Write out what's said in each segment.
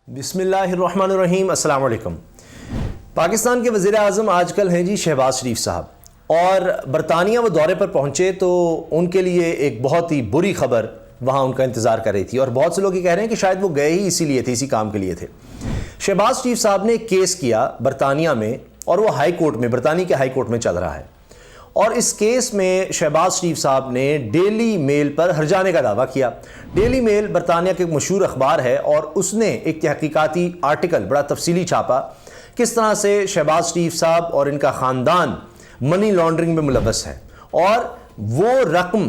بسم اللہ الرحمن الرحیم۔ السلام علیکم۔ پاکستان کے وزیر اعظم آج کل ہیں جی شہباز شریف صاحب، اور برطانیہ وہ دورے پر پہنچے تو ان کے لیے ایک بہت ہی بری خبر وہاں ان کا انتظار کر رہی تھی، اور بہت سے لوگ یہ کہہ رہے ہیں کہ شاید وہ گئے ہی اسی لیے تھے، اسی کام کے لیے تھے۔ شہباز شریف صاحب نے ایک کیس کیا برطانیہ میں، اور وہ ہائی کورٹ میں، برطانیہ کے ہائی کورٹ میں چل رہا ہے، اور اس کیس میں شہباز شریف صاحب نے ڈیلی میل پر ہرجانے کا دعویٰ کیا۔ ڈیلی میل برطانیہ کے ایک مشہور اخبار ہے، اور اس نے ایک تحقیقاتی آرٹیکل بڑا تفصیلی چھاپا، کس طرح سے شہباز شریف صاحب اور ان کا خاندان منی لانڈرنگ میں ملوث ہے، اور وہ رقم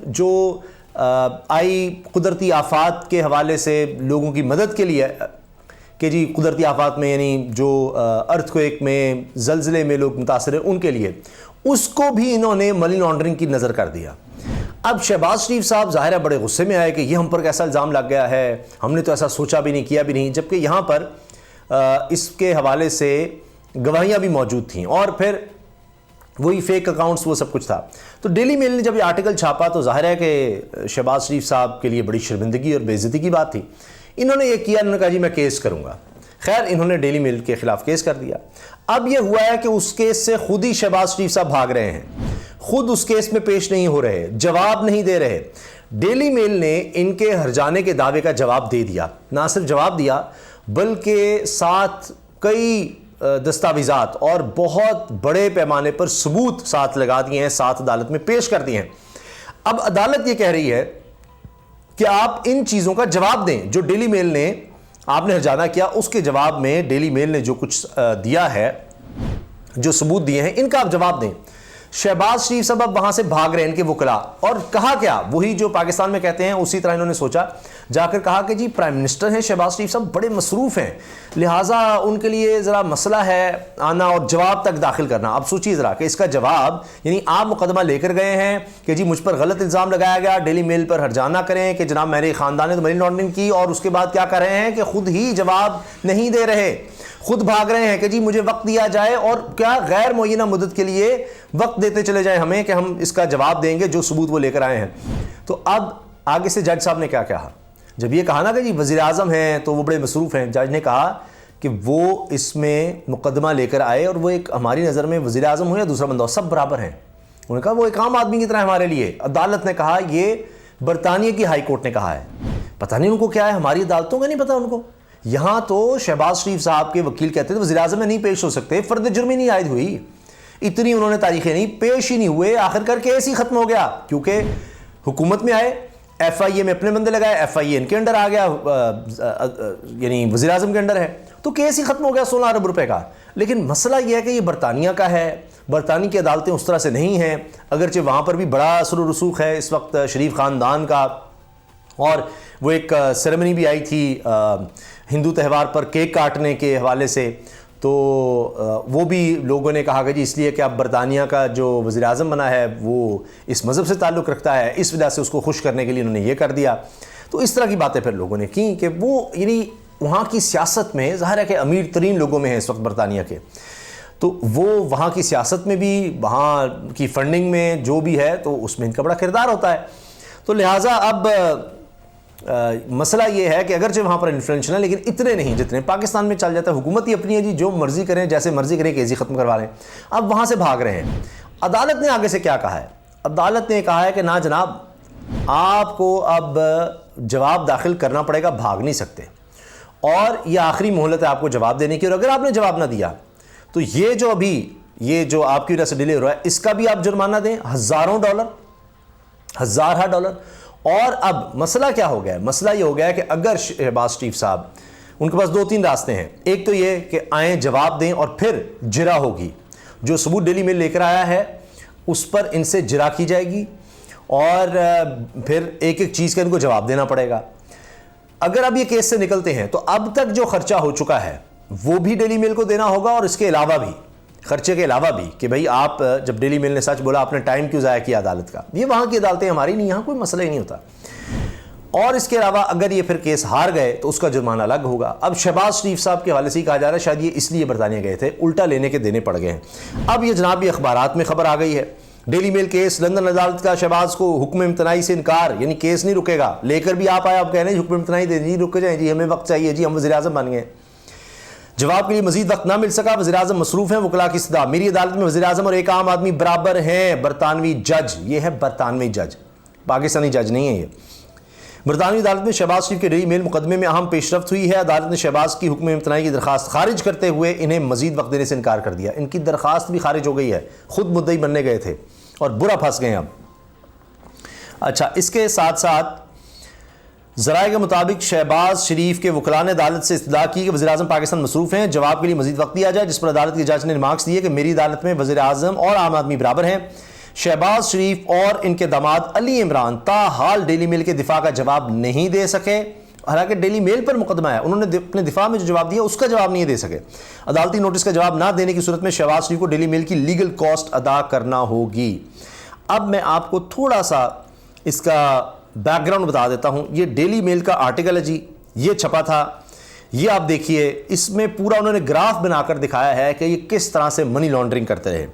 جو آئی قدرتی آفات کے حوالے سے لوگوں کی مدد کے لیے، کہ جی قدرتی آفات میں یعنی جو ارتھ کویک میں، زلزلے میں لوگ متاثر ہیں ان کے لیے، اس کو بھی انہوں نے منی لانڈرنگ کی نظر کر دیا۔ اب شہباز شریف صاحب ظاہر ہے بڑے غصے میں آئے کہ یہ ہم پر کیسا الزام لگ گیا ہے، ہم نے تو ایسا سوچا بھی نہیں، کیا بھی نہیں، جبکہ یہاں پر اس کے حوالے سے گواہیاں بھی موجود تھیں، اور پھر وہی فیک اکاؤنٹس، وہ سب کچھ تھا۔ تو ڈیلی میل نے جب یہ آرٹیکل چھاپا تو ظاہر ہے کہ شہباز شریف صاحب کے لیے بڑی شرمندگی اور بے عزتی کی بات تھی۔ انہوں نے یہ کیا، انہوں نے کہا جی میں کیس کروں گا۔ خیر انہوں نے ڈیلی میل کے خلاف کیس کر دیا۔ اب یہ ہوا ہے کہ اس کیس سے خود ہی شہباز شریف صاحب بھاگ رہے ہیں، خود اس کیس میں پیش نہیں ہو رہے، جواب نہیں دے رہے۔ ڈیلی میل نے ان کے ہرجانے کے دعوے کا جواب دے دیا، نہ صرف جواب دیا بلکہ ساتھ کئی دستاویزات اور بہت بڑے پیمانے پر ثبوت ساتھ لگا دیے ہیں، ساتھ عدالت میں پیش کر دیے ہیں۔ اب عدالت یہ کہہ رہی ہے کہ آپ ان چیزوں کا جواب دیں، جو ڈیلی میل نے آپ نے ہرجانہ کیا اس کے جواب میں ڈیلی میل نے جو کچھ دیا ہے، جو ثبوت دیے ہیں، ان کا آپ جواب دیں۔ شہباز شریف صاحب اب وہاں سے بھاگ رہے ہیں، ان کے وکلا، اور کہا کیا وہی جو پاکستان میں کہتے ہیں اسی طرح انہوں نے سوچا، جا کر کہا کہ جی پرائم منسٹر ہیں شہباز شریف صاحب، بڑے مصروف ہیں، لہٰذا ان کے لیے ذرا مسئلہ ہے آنا اور جواب تک داخل کرنا۔ اب سوچیے ذرا کہ اس کا جواب، یعنی آپ مقدمہ لے کر گئے ہیں کہ جی مجھ پر غلط الزام لگایا گیا، ڈیلی میل پر ہرجانہ کریں کہ جناب میرے خاندان نے تو منی لانڈرنگ کی، اور اس کے بعد کیا کر رہے ہیں کہ خود ہی جواب نہیں دے رہے، خود بھاگ رہے ہیں کہ جی مجھے وقت دیا جائے، اور کیا غیر معینہ مدت کے لیے وقت دیتے چلے جائیں ہمیں کہ ہم اس کا جواب دیں گے جو ثبوت وہ لے کر آئے ہیں۔ تو اب آگے سے جج صاحب نے کیا کہا، جب یہ کہا نا کہ جی وزیر اعظم ہیں تو وہ بڑے مصروف ہیں، جج نے کہا کہ وہ اس میں مقدمہ لے کر آئے، اور وہ ایک ہماری نظر میں وزیر اعظم ہو یا دوسرا بندہ ہو سب برابر ہیں۔ انہوں نے کہا وہ ایک عام آدمی کی طرح ہمارے لیے۔ عدالت نے کہا، یہ برطانیہ کی ہائی کورٹ نے کہا ہے، پتہ نہیں ان کو کیا ہے، ہماری عدالتوں کا نہیں پتہ ان کو۔ یہاں تو شہباز شریف صاحب کے وکیل کہتے تھے وزیر اعظم میں نہیں پیش ہو سکتے، فرد جرمی نہیں عائد ہوئی، اتنی انہوں نے تاریخیں نہیں، پیش ہی نہیں ہوئے، آخر کر کیس ہی ختم ہو گیا، کیونکہ حکومت میں آئے، ایف آئی اے میں اپنے بندے لگائے، ایف آئی اے ان کے انڈر آ گیا، یعنی وزیر اعظم کے انڈر ہے، تو کیس ہی ختم ہو گیا 16 ارب روپے کا۔ لیکن مسئلہ یہ ہے کہ یہ برطانیہ کا ہے، برطانیہ کی عدالتیں اس طرح سے نہیں ہیں، اگرچہ وہاں پر بھی بڑا اثر و رسوخ ہے اس وقت شریف خاندان کا، اور وہ ایک سیریمنی بھی آئی تھی ہندو تہوار پر کیک کاٹنے کے حوالے سے، تو وہ بھی لوگوں نے کہا کہ جی اس لیے کہ اب برطانیہ کا جو وزیر اعظم بنا ہے وہ اس مذہب سے تعلق رکھتا ہے، اس وجہ سے اس کو خوش کرنے کے لیے انہوں نے یہ کر دیا۔ تو اس طرح کی باتیں پھر لوگوں نے کی کہ وہ یعنی وہاں کی سیاست میں ظاہر ہے کہ امیر ترین لوگوں میں ہیں اس وقت برطانیہ کے، تو وہ وہاں کی سیاست میں بھی، وہاں کی فنڈنگ میں جو بھی ہے، تو اس میں ان کا بڑا کردار ہوتا ہے۔ تو لہٰذا اب مسئلہ یہ ہے کہ اگرچہ وہاں پر انفلوئنشل ہے لیکن اتنے نہیں جتنے پاکستان میں چل جاتا ہے، حکومت ہی اپنی ہے جی، جو مرضی کریں جیسے مرضی کریں کیس ہی ختم کروا لیں۔ اب وہاں سے بھاگ رہے ہیں۔ عدالت نے آگے سے کیا کہا ہے؟ عدالت نے کہا ہے کہ نا جناب، آپ کو اب جواب داخل کرنا پڑے گا، بھاگ نہیں سکتے، اور یہ آخری مہلت ہے آپ کو جواب دینے کی، اور اگر آپ نے جواب نہ دیا تو یہ جو آپ کی وجہ سے ڈیلے ہو رہا ہے اس کا بھی آپ جرمانہ دیں، ہزاروں ڈالر، ہزارہ ڈالر۔ اور اب مسئلہ کیا ہو گیا ہے؟ مسئلہ یہ ہو گیا ہے کہ اگر شہباز شریف صاحب، ان کے پاس 2-3 راستے ہیں، ایک تو یہ کہ آئیں جواب دیں اور پھر جرا ہوگی، جو ثبوت ڈیلی میل لے کر آیا ہے اس پر ان سے جرا کی جائے گی، اور پھر ایک ایک چیز کا ان کو جواب دینا پڑے گا۔ اگر اب یہ کیس سے نکلتے ہیں تو اب تک جو خرچہ ہو چکا ہے وہ بھی ڈیلی میل کو دینا ہوگا، اور اس کے علاوہ بھی، خرچے کے علاوہ بھی، کہ بھئی آپ جب ڈیلی میل نے سچ بولا آپ نے ٹائم کیوں ضائع کیا عدالت کا، یہ وہاں کی عدالتیں ہماری نہیں، یہاں کوئی مسئلہ ہی نہیں ہوتا۔ اور اس کے علاوہ اگر یہ پھر کیس ہار گئے تو اس کا جرمانہ الگ ہوگا۔ اب شہباز شریف صاحب کے حوالے سے ہی کہا جا رہا ہے شاید یہ اس لیے برطانیہ گئے تھے، الٹا لینے کے دینے پڑ گئے ہیں۔ اب یہ جناب یہ اخبارات میں خبر آ گئی ہے، ڈیلی میل کیس، لندن عدالت کا شہباز کو حکم امتناعی سے انکار، یعنی کیس نہیں رکے گا، لے کر بھی آپ آئے، آپ کہہ رہے ہیں حکم امتناعی دے جی، رک جائیں جی، ہمیں وقت چاہیے جی، ہم وزیر اعظم بن گئے۔ جواب کے لیے مزید وقت نہ مل سکا، وزیر اعظم مصروف ہیں، وکلاء کی صدا، میری عدالت میں وزیر اعظم اور ایک عام آدمی برابر ہیں، برطانوی جج، یہ ہے برطانوی جج، پاکستانی جج نہیں ہے یہ۔ برطانوی عدالت میں شہباز شریف کے ڈیلی میل مقدمے میں اہم پیش رفت ہوئی ہے، عدالت نے شہباز کی حکم امتناعی کی درخواست خارج کرتے ہوئے انہیں مزید وقت دینے سے انکار کر دیا۔ ان کی درخواست بھی خارج ہو گئی ہے، خود مدعی بننے گئے تھے اور برا پھنس گئے اب۔ اچھا، اس کے ساتھ ساتھ ذرائع کے مطابق شہباز شریف کے وکلاء نے عدالت سے استدعا کی کہ وزیر اعظم پاکستان مصروف ہیں، جواب کے لیے مزید وقت دیا جائے، جس پر عدالت کے جج نے ریمارکس دیے کہ میری عدالت میں وزیر اعظم اور عام آدمی برابر ہیں۔ شہباز شریف اور ان کے داماد علی عمران تاحال ڈیلی میل کے دفاع کا جواب نہیں دے سکے، حالانکہ ڈیلی میل پر مقدمہ ہے، انہوں نے اپنے دفاع میں جو جواب دیا اس کا جواب نہیں دے سکے۔ عدالتی نوٹس کا جواب نہ دینے کی صورت میں شہباز شریف کو ڈیلی میل کی لیگل کاسٹ ادا کرنا ہوگی۔ اب میں آپ کو تھوڑا سا اس کا بیک گراؤنڈ بتا دیتا ہوں۔ یہ ڈیلی میل کا آرٹیکل ہے جی، یہ چھپا تھا، یہ آپ دیکھیے، اس میں پورا انہوں نے گراف بنا کر دکھایا ہے کہ یہ کس طرح سے منی لانڈرنگ کرتے رہے،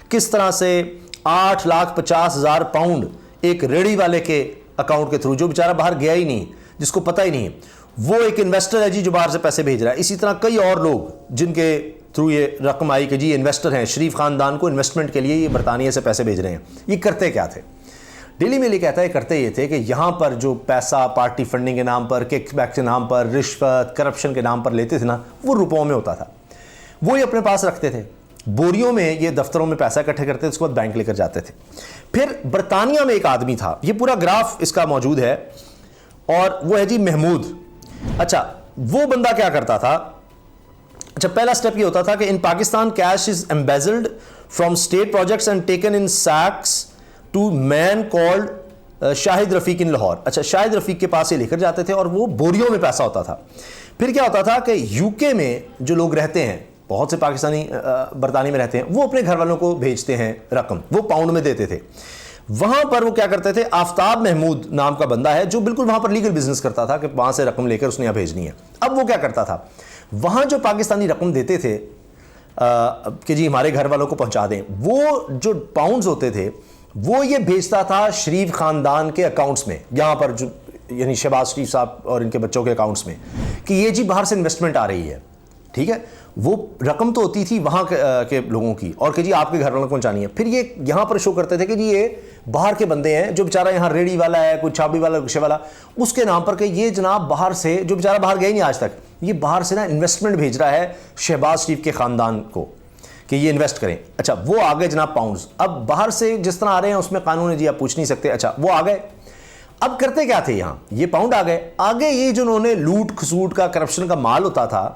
کس طرح سے 8,50,000 پاؤنڈ ایک ریڑھی والے کے اکاؤنٹ کے تھرو، جو بیچارہ باہر گیا ہی نہیں، جس کو پتہ ہی نہیں، وہ ایک انویسٹر ہے جی جو باہر سے پیسے بھیج رہا ہے۔ اسی طرح کئی اور لوگ جن کے تھرو یہ رقم آئی کہ جی انویسٹر ہیں، شریف خاندان کو انویسٹمنٹ کے لیے یہ برطانیہ سے پیسے بھیج رہے ہیں۔ یہ کرتے کیا تھے؟ ڈیلی میل یہ کہتا ہے کرتے یہ تھے کہ یہاں پر جو پیسہ پارٹی فنڈنگ کے نام پر، کک بیک کے نام پر، رشوت، کرپشن کے نام پر لیتے تھے نا، وہ روپوں میں ہوتا تھا، وہ یہ اپنے پاس رکھتے تھے، بوریوں میں یہ دفتروں میں پیسہ اکٹھے کرتے تھے، اس کے بعد بینک لے کر جاتے تھے۔ پھر برطانیہ میں ایک آدمی تھا، یہ پورا گراف اس کا موجود ہے، اور وہ ہے جی محمود۔ اچھا، وہ بندہ کیا کرتا تھا؟ اچھا، پہلا سٹیپ یہ ہوتا تھا کہ in Pakistan cash is embezzled from state projects and taken in sacks to man called Shahid Rafiq in Lahore. اچھا، شاہد رفیق کے پاس یہ لے کر جاتے تھے اور وہ بوریوں میں پیسہ ہوتا تھا۔ پھر کیا ہوتا تھا کہ یو کے میں جو لوگ رہتے ہیں، بہت سے پاکستانی برطانیہ میں رہتے ہیں، وہ اپنے گھر والوں کو بھیجتے ہیں رقم، وہ پاؤنڈ میں دیتے تھے۔ وہاں پر وہ کیا کرتے تھے، آفتاب محمود نام کا بندہ ہے جو بالکل وہاں پر لیگل بزنس کرتا تھا کہ وہاں سے رقم لے کر اس نے یہاں بھیجنی ہے۔ اب وہ کیا کرتا تھا، وہاں جو پاکستانی رقم دیتے تھے کہ جی ہمارے گھر والوں کو پہنچا دیں، وہ جو پاؤنڈز ہوتے تھے وہ یہ بھیجتا تھا شریف خاندان کے اکاؤنٹس میں، یہاں پر جو یعنی شہباز شریف صاحب اور ان کے بچوں کے اکاؤنٹس میں، کہ یہ جی باہر سے انویسٹمنٹ آ رہی ہے، ٹھیک ہے، وہ رقم تو ہوتی تھی وہاں کے لوگوں کی، اور کہ جی آپ کے گھر والوں کو پہنچانی ہے۔ پھر یہ یہاں پر شو کرتے تھے کہ جی یہ باہر کے بندے ہیں، جو بیچارہ یہاں ریڑھی والا ہے، کوئی چھابی والا، رکشے والا، اس کے نام پر کہ یہ جناب باہر سے، جو بیچارہ باہر گیا ہی نہیں آج تک، یہ باہر سے نا انویسٹمنٹ بھیج رہا ہے شہباز شریف کے خاندان کو کہ یہ انویسٹ کریں۔ اچھا، وہ آ گئے جناب پاؤنڈز، اب باہر سے جس طرح آ رہے ہیں اس میں قانون ہے جی آپ پوچھ نہیں سکتے۔ اچھا، وہ آ گئے، اب کرتے کیا تھے، یہاں یہ پاؤنڈ آ گئے، آگے یہ جو انہوں نے لوٹ کھسوٹ کا، کرپشن کا مال ہوتا تھا،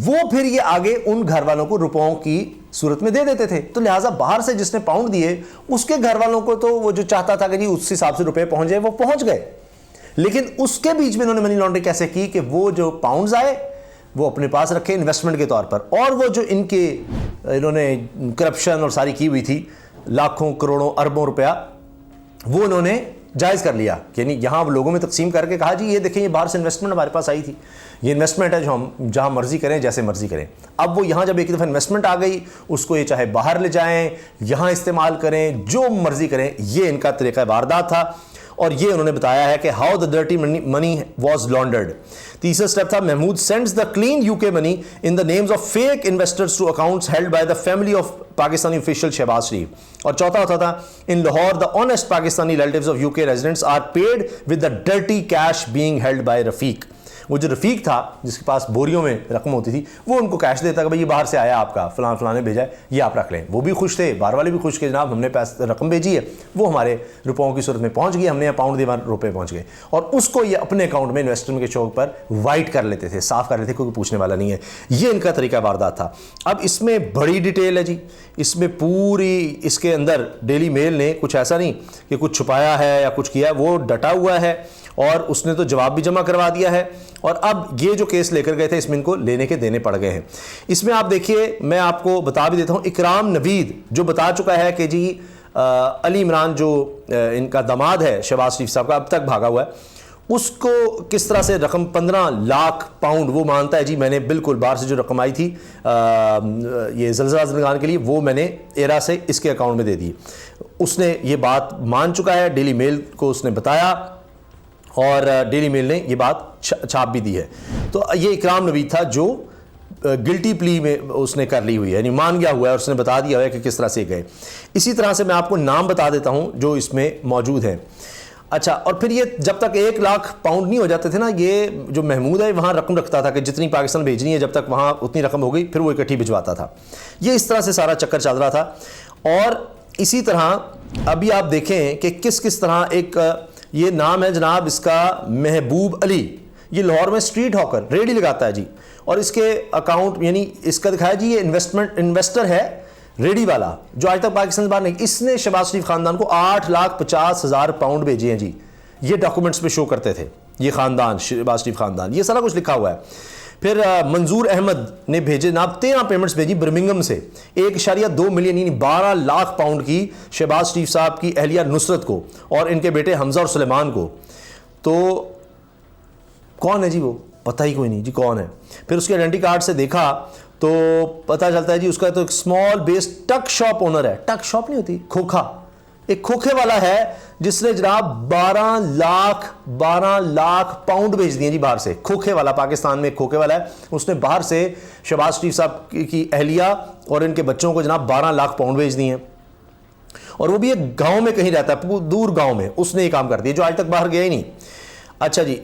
وہ پھر یہ آگے ان گھر والوں کو روپوں کی صورت میں دے دیتے تھے۔ تو لہٰذا باہر سے جس نے پاؤنڈ دیے اس کے گھر والوں کو تو وہ جو چاہتا تھا کہ جی اس حساب سے روپے پہنچ جائے وہ پہنچ گئے، لیکن اس کے بیچ میں انہوں نے منی لانڈرنگ کیسے کی کہ وہ جو پاؤنڈز آئے وہ اپنے پاس رکھے انویسٹمنٹ کے طور پر، اور وہ جو انہوں نے کرپشن اور ساری کی ہوئی تھی لاکھوں کروڑوں اربوں روپیہ، وہ انہوں نے جائز کر لیا، یعنی یہاں لوگوں میں تقسیم کر کے کہا جی یہ دیکھیں یہ باہر سے انویسٹمنٹ ہمارے پاس آئی تھی، یہ انویسٹمنٹ ہے جو ہم جہاں مرضی کریں جیسے مرضی کریں۔ اب وہ یہاں جب ایک دفعہ انویسٹمنٹ آ گئی، اس کو یہ چاہے باہر لے جائیں، یہاں استعمال کریں، جو مرضی کریں، یہ ان کا طریقہ واردات تھا، اور یہ انہوں نے بتایا ہے کہ how the dirty money was laundered. تیسرا سٹیپ تھا Mahmood sends the clean U K money in the names of fake investors to accounts held by the family of Pakistani official Shahbaz Sharif. اور چوتھا ہوتا تھا in Lahore the honest Pakistani relatives of U K residents are paid with the dirty cash being held by Rafiq. وہ جو رفیق تھا جس کے پاس بوریوں میں رقم ہوتی تھی، وہ ان کو کیش دیتا کہ بھائی یہ باہر سے آیا آپ کا، فلاں فلاں نے بھیجا ہے، یہ آپ رکھ لیں۔ وہ بھی خوش تھے، باہر والے بھی خوش کہ جناب ہم نے رقم بھیجی ہے، وہ ہمارے روپوں کی صورت میں پہنچ گئی، ہم نے پاؤنڈ دیے روپے پہنچ گئے، اور اس کو یہ اپنے اکاؤنٹ میں انویسٹر کے چوک پر وائٹ کر لیتے تھے، صاف کر لیتے تھے، کوئی پوچھنے والا نہیں ہے۔ یہ ان کا طریقہ واردات تھا۔ اب اس میں بڑی ڈیٹیل ہے جی، اس میں پوری اس کے اندر ڈیلی میل نے کچھ ایسا نہیں کہ کچھ چھپایا ہے یا کچھ کیا ہے، وہ ڈٹا ہوا ہے اور اس نے تو جواب بھی جمع کروا دیا ہے، اور اب یہ جو کیس لے کر گئے تھے اس میں ان کو لینے کے دینے پڑ گئے ہیں۔ اس میں آپ دیکھیے، میں آپ کو بتا بھی دیتا ہوں، اکرام نوید جو بتا چکا ہے کہ جی علی عمران جو ان کا داماد ہے شہباز شریف صاحب کا، اب تک بھاگا ہوا ہے، اس کو کس طرح سے رقم 15 لاکھ پاؤنڈ وہ مانتا ہے جی میں نے بالکل باہر سے جو رقم آئی تھی یہ زلزلہ زندگان کے لیے وہ میں نے ایرا سے اس کے اکاؤنٹ میں دے دی. اس نے یہ بات مان چکا ہے, ڈیلی میل کو اس نے بتایا اور ڈیلی میل نے یہ بات چھاپ بھی دی ہے. تو یہ اکرام نوید تھا جو گلٹی پلی میں اس نے کر لی ہوئی ہے, یعنی مان گیا ہوا ہے اور اس نے بتا دیا ہوا ہے کہ کس طرح سے گئے. اسی طرح سے میں آپ کو نام بتا دیتا ہوں جو اس میں موجود ہیں. اچھا, اور پھر یہ جب تک 1 لاکھ پاؤنڈ نہیں ہو جاتے تھے نا, یہ جو محمود ہے وہاں رقم رکھتا تھا کہ جتنی پاکستان بھیجنی ہے, جب تک وہاں اتنی رقم ہو گئی پھر وہ اکٹھی بھجواتا تھا. یہ اس طرح سے سارا چکر چل رہا تھا. اور اسی طرح ابھی آپ دیکھیں کہ کس طرح ایک یہ نام ہے جناب اس کا محبوب علی, یہ لاہور میں اسٹریٹ ہاکر ریڈی لگاتا ہے جی, اور اس کے اکاؤنٹ یعنی اس کا دکھایا جی یہ انویسٹر ہے ریڈی والا جو آج تک پاکستان سے باہر نہیں. اس نے شہباز شریف خاندان کو 8,50,000 پاؤنڈ بھیجے ہیں جی, یہ ڈاکومنٹس پہ شو کرتے تھے. یہ خاندان شہباز شریف خاندان, یہ سارا کچھ لکھا ہوا ہے. پھر منظور احمد نے بھیجے جناب 13 پیمنٹس بھیجی برمنگم سے 1.2 ملین یعنی 12 لاکھ پاؤنڈ کی شہباز شریف صاحب کی اہلیہ نصرت کو اور ان کے بیٹے حمزہ اور سلیمان کو. تو کون ہے جی وہ, پتہ ہی کوئی نہیں جی کون ہے. پھر اس کے آئیڈینٹی کارڈ سے دیکھا تو پتہ چلتا ہے جی اس کا تو ایک اسمال بیس ٹک شاپ اونر ہے. ٹک شاپ نہیں ہوتی, کھوکھا, ایک کھوکھے والا ہے جس نے جناب 12 لاکھ پاؤنڈ بھیج دیے جی باہر سے. کھوکھے والا پاکستان میں ایک کھوکھے والا ہے, اس نے باہر سے شہباز شریف صاحب کی اہلیہ اور ان کے بچوں کو جناب 12 لاکھ پاؤنڈ بھیج دیے ہیں. اور وہ بھی ایک گاؤں میں کہیں رہتا ہے, دور گاؤں میں اس نے یہ کام کر دیا جو آج تک باہر گیا ہی نہیں. اچھا جی,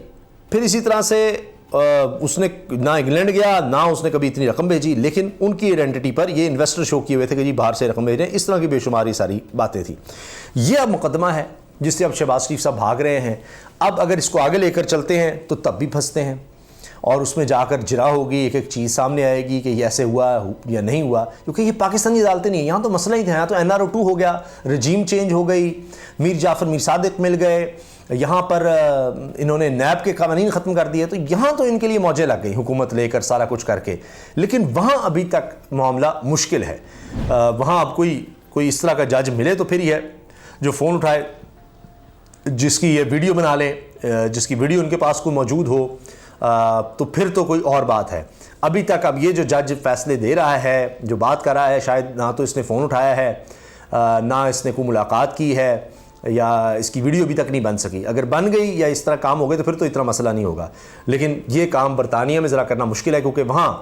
پھر اسی طرح سے اس نے نہ انگلینڈ گیا نہ اس نے کبھی اتنی رقم بھیجی, لیکن ان کی آئیڈینٹی پر یہ انویسٹر شو کیے ہوئے تھے کہ جی باہر سے رقم بھیج رہے ہیں. اس طرح کی بے شمار یہ ساری باتیں تھیں. یہ اب مقدمہ ہے جس سے اب شہباز شریف صاحب بھاگ رہے ہیں. اب اگر اس کو آگے لے کر چلتے ہیں تو تب بھی پھنستے ہیں اور اس میں جا کر جرا ہوگی, ایک چیز سامنے آئے گی کہ یہ ایسے ہوا یا نہیں ہوا, کیونکہ یہ پاکستانی عدالتیں نہیں ہیں. یہاں تو مسئلہ ہی تھا, یہاں تو NRO2 ہو گیا, رجیم چینج ہو گئی, میر جعفر میر صادق مل گئے, یہاں پر انہوں نے نیب کے قوانین ختم کر دیے. تو یہاں تو ان کے لیے موجیں لگ گئی حکومت لے کر سارا کچھ کر کے, لیکن وہاں ابھی تک معاملہ مشکل ہے. وہاں اب کوئی اس طرح کا جج ملے تو پھر ہی ہے جو فون اٹھائے, جس کی یہ ویڈیو بنا لیں, جس کی ویڈیو ان کے پاس کوئی موجود ہو, تو پھر تو کوئی اور بات ہے. ابھی تک اب یہ جو جج فیصلے دے رہا ہے, جو بات کر رہا ہے, شاید نہ تو اس نے فون اٹھایا ہے نہ اس نے کوئی ملاقات کی ہے, یا اس کی ویڈیو ابھی تک نہیں بن سکی. اگر بن گئی یا اس طرح کام ہو گئے تو پھر تو اتنا مسئلہ نہیں ہوگا. لیکن یہ کام برطانیہ میں ذرا کرنا مشکل ہے, کیونکہ وہاں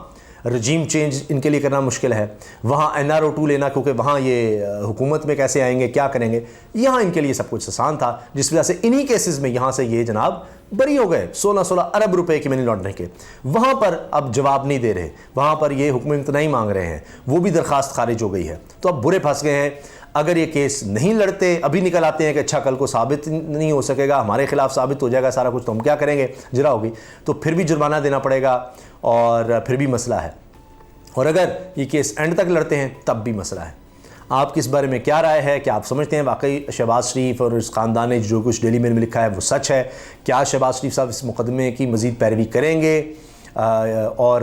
رجیم چینج ان کے لیے کرنا مشکل ہے. وہاں NRO2 لینا, کیونکہ وہاں یہ حکومت میں کیسے آئیں گے, کیا کریں گے. یہاں ان کے لیے سب کچھ آسان تھا, جس وجہ سے انہی کیسز میں یہاں سے یہ جناب بری ہو گئے 16 ارب روپے کی منی لانڈرنگ کے. وہاں پر اب جواب نہیں دے رہے, وہاں پر یہ حکم امتناعی مانگ رہے ہیں, وہ بھی درخواست خارج ہو گئی ہے. تو اب برے پھنس گئے ہیں. اگر یہ کیس نہیں لڑتے, ابھی نکل آتے ہیں کہ اچھا کل کو ثابت نہیں ہو سکے گا, ہمارے خلاف ثابت ہو جائے گا سارا کچھ, تو ہم کیا کریں گے, جرا ہوگی, تو پھر بھی جرمانہ دینا پڑے گا اور پھر بھی مسئلہ ہے. اور اگر یہ کیس اینڈ تک لڑتے ہیں تب بھی مسئلہ ہے. آپ کس بارے میں کیا رائے ہے؟ کیا آپ سمجھتے ہیں واقعی شہباز شریف اور اس خاندان نے جو کچھ ڈیلی میل میں لکھا ہے وہ سچ ہے؟ کیا شہباز شریف صاحب اس مقدمے کی مزید پیروی کریں گے اور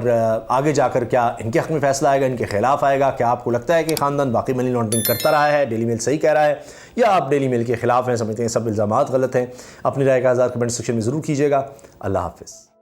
آگے جا کر کیا ان کے حق میں فیصلہ آئے گا, ان کے خلاف آئے گا؟ کیا آپ کو لگتا ہے کہ خاندان واقعی منی لانڈرنگ کرتا رہا ہے, ڈیلی میل صحیح کہہ رہا ہے, یا آپ ڈیلی میل کے خلاف ہیں, سمجھتے ہیں سب الزامات غلط ہیں؟ اپنی رائے کا اظہار کمنٹ سیکشن میں ضرور کیجیے گا. اللہ حافظ.